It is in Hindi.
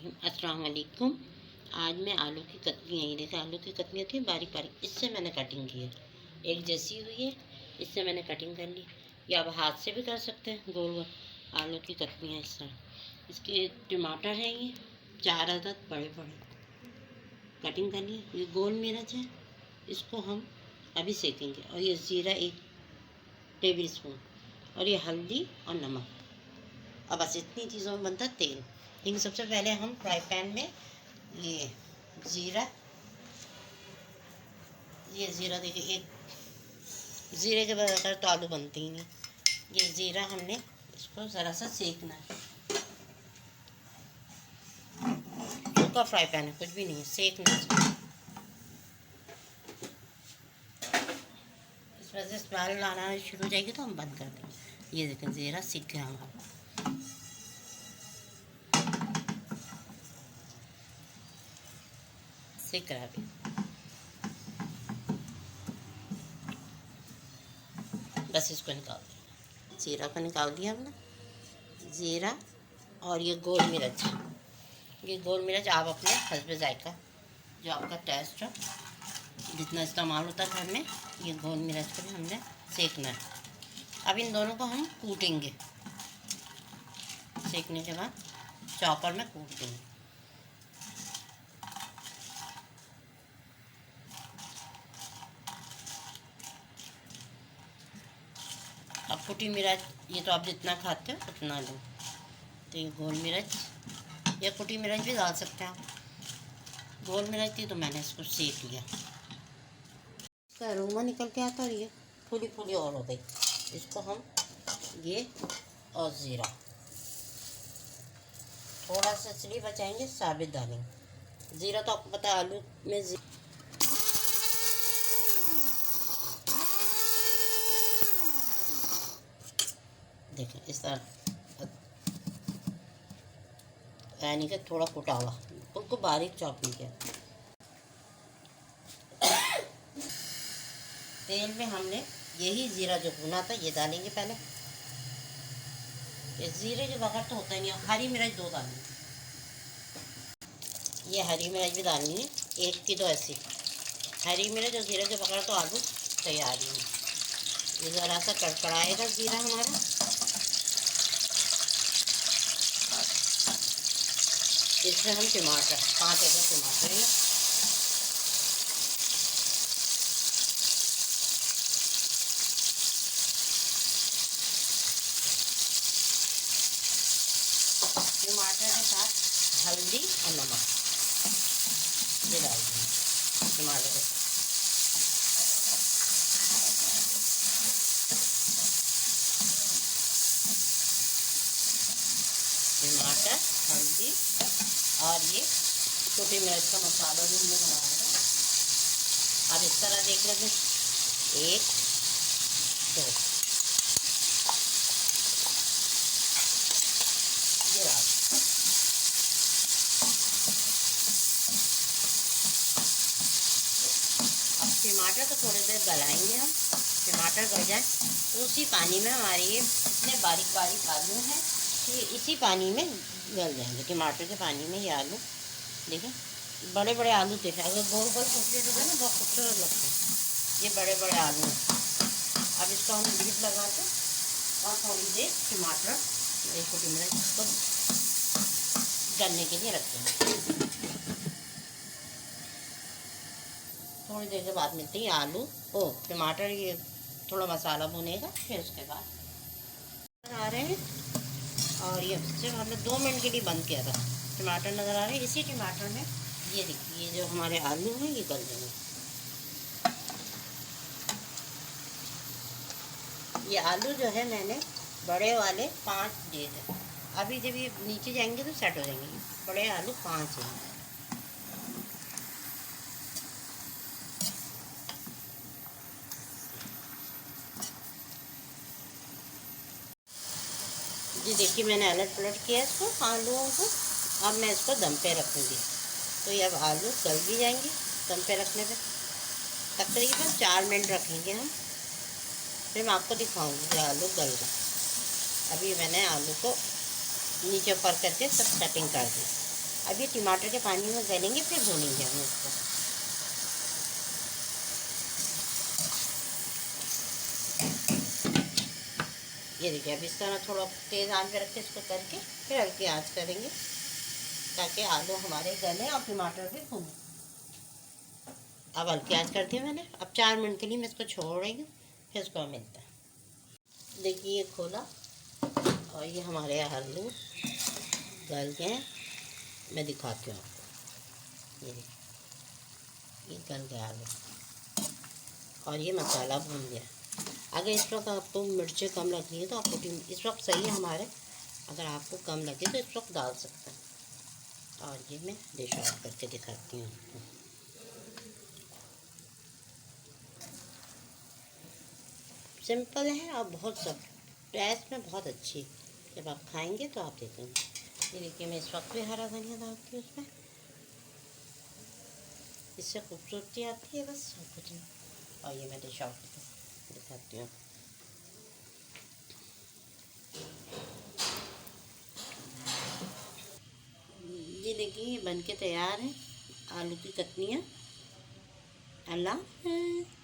बिस्मिल्लाहिर्रहमानिर्रहीम। अस्सलाम वालेकुम। आज मैं आलू की कतलियाँ, ये देखिए आलू की कतलियाँ थी बारीक बारीक, इससे मैंने कटिंग की है। एक जैसी हुई है, इससे मैंने कटिंग कर ली। या आप हाथ से भी कर सकते हैं गोल गोल आलू की कतलियाँ इस तरह। इसके टमाटर हैं ये 4 अदद बड़े बड़े, कटिंग कर लिए। ये गोल मिर्च है, इसको हम अभी सेकेंगे। और ये ज़ीरा 1 टेबल स्पून, और ये हल्दी और नमक। अब बस इतनी चीज़ों में बनता है तेल। लेकिन सबसे पहले हम फ्राई पैन में ये ज़ीरा, देखिए, एक ज़ीरे के बगैर तो आलू बनते ही नहीं। ये ज़ीरा हमने इसको ज़रा सा सेकना है। सूखा फ्राई पैन है, कुछ भी नहीं है, सेकना है। इस वजह से स्मेल आना शुरू हो जाएगी तो हम बंद कर देंगे। ये देखें ज़ीरा सीख गया हमारा। सीख रहा अभी, बस इसको निकाल दिया। ज़ीरा को निकाल दिया हमने। ज़ीरा और ये गोल मिर्च, ये गोल मिर्च आप अपने हस्बे जायका, जो आपका टेस्ट हो, जितना इस्तेमाल होता है घर में, ये गोल मिर्च को भी हमने सेकना है। अब इन दोनों को हम कूटेंगे। सेकने के बाद चॉपर में कूट देंगे। अब कुटी मिर्च, ये तो आप जितना खाते हो उतना लो। तो ये गोल मिर्च या कुटी मिर्च भी डाल सकते हैं आप। गोल मिर्च थी तो मैंने इसको सेक लिया। इसका अरोमा निकल के आता और ये फूली फूली और हो गई। इसको हम ये और ज़ीरा थोड़ा सा इसलिए बचाएंगे, साबित डालेंगे। ज़ीरा तो आपको पता है आलू में देखें इस तरह, यानी कि थोड़ा कुटा हुआ, उनको बारीक चॉप नहीं किया। तेल में हमने यही ज़ीरा जो भुना था ये डालेंगे पहले। ये ज़ीरे के बगैर तो होता ही नहीं। हरी मिर्च 2 डालेंगे, ये हरी मिर्च भी डालनी है, 1 की 2 ऐसी। हरी मिर्च और ज़ीरे के बगैर तो आलू तैयार ही है। ये ज़रा सा कड़कड़ाएगा ज़ीरा हमारा। इसमें हम टमाटर 5 अदद टमाटर है, टमाटर के साथ हल्दी और नमक ये डाल देंगे टमाटर के साथ। टमाटर, हल्दी और ये छोटी मिर्च का मसाला जो हमने बनाया था। अब इस तरह देख लेते, 1 2 ये डाल। अब टमाटर को थोड़ी देर गलाएंगे हम। टमाटर गल जाए तो उसी पानी में हमारे ये इतने बारीक बारीक आलू हैं, ये इसी पानी में गल जाएंगे। टमाटर के पानी में ये आलू देखें, बड़े बड़े आलू थे, अगर गोल गोल खूबसूरत होते हैं ना, बहुत खूबसूरत लगते हैं। ये बड़े बड़े आलू हैं। अब इसको हम लीड लगा के और थोड़ी देर टमाटर छोटी मिर्च इसको गलने के लिए रखते हैं। थोड़ी देर के बाद मिलते हैं आलू टमाटर, ये थोड़ा मसाला भुनेगा, फिर उसके बाद आ रहे हैं। और ये सिर्फ हमने 2 मिनट के लिए बंद किया था। टमाटर नज़र आ रहे हैं, इसी टमाटर में ये देखिए, ये जो हमारे आलू हैं ये गल जाएंगे। ये आलू जो है मैंने बड़े वाले 5 दिए थे। अभी जब ये नीचे जाएंगे तो सेट हो जाएंगे। बड़े आलू 5 हैं। जी देखिए, मैंने अलट पलट किया इसको आलूओं को। अब मैं इसको दम पे रखूँगी। तो ये अब आलू गल भी जाएंगे। दम पे रखने पे तकरीबन 4 मिनट रखेंगे हम, फिर मैं आपको दिखाऊंगी कि आलू गल गए। अभी मैंने आलू को नीचे ऊपर करके सब सेटिंग कर दी। अब ये टमाटर के पानी में गलेंगे, फिर भूनेंगे हम इसको। ये देखिए, अब इस तरह थोड़ा तेज़ आंच पे रख के इसको करके फिर हल्की आंच करेंगे, ताकि आलू हमारे गले और टमाटर भी भूने। अब हल्की आंच कर दिया मैंने। अब 4 मिनट के लिए मैं इसको छोड़ रही हूँ, फिर इसको मिलता है। देखिए ये खोला और ये हमारे आलू गल गए। मैं दिखाती हूँ आपको। ये देखिए, ये गल गया आलू और ये मसाला भून गया। अगर इस वक्त आपको मिर्चें कम लग रही है तो आप इस वक्त सही है हमारे। अगर आपको कम लगे तो इस वक्त डाल सकते हैं। और ये मैं डिश आउट करके दिखाती हूँ आपको। सिंपल है और बहुत सब टेस्ट में बहुत अच्छी। जब आप खाएंगे तो आप देखेंगे। ये देखिए, मैं इस वक्त भी हरा धनिया डालती हूँ उसमें, इससे खूबसूरती आती है, बस और कुछ नहीं। और ये मैं डिश आउट करके दिखाती हूँ। ये देखिए, ये बन के तैयार है आलू की चटनियाँ। अल्लाह हाफ़िज़।